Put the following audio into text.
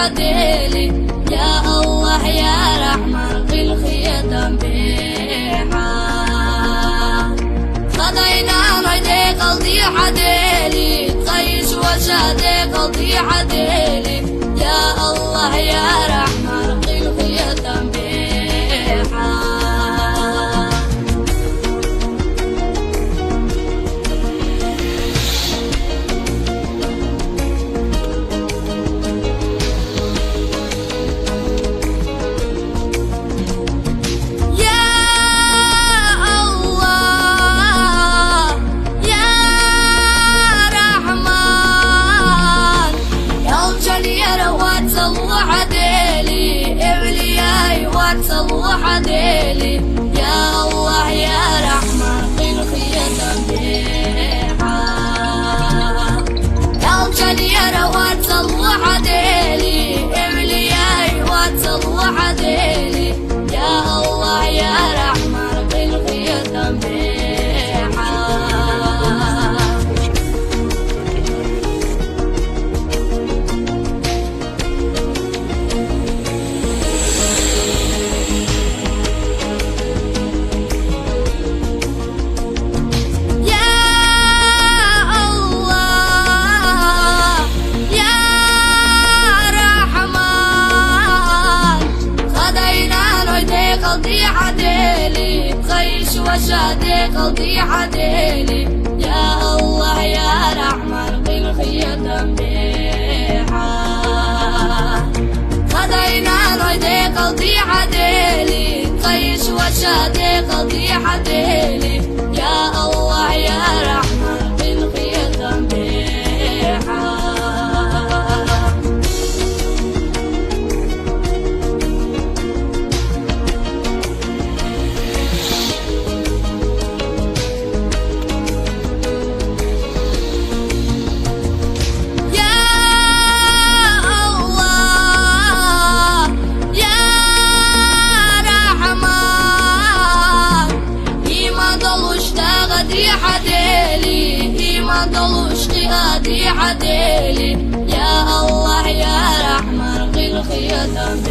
عديلي يا الله يا رحمن قل خيتم بيحا خضينا ميدي قلبي عديلي قيس وشادي قلبي عديلي يا الله يا رحمن قل خيتم بيحا عديلي يا الله يا رحمن قل خيتم بيحا يالجن يا روات الله عديلي إولياي وات الله عديلي يا الله يا رحمن قل خيتم بيحا قلبي عديلي بخيش وشادي قلبي عديلي يا الله يا رحمن قل خيتم بيحا خدينا نويدي قلبي عديلي بخيش وشادي قلبي عديلي يا الله يا رحمن قل خيتم بيحا عديلي ما ضلوش قيادي عديلي يا الله يا رحمن قل خيتم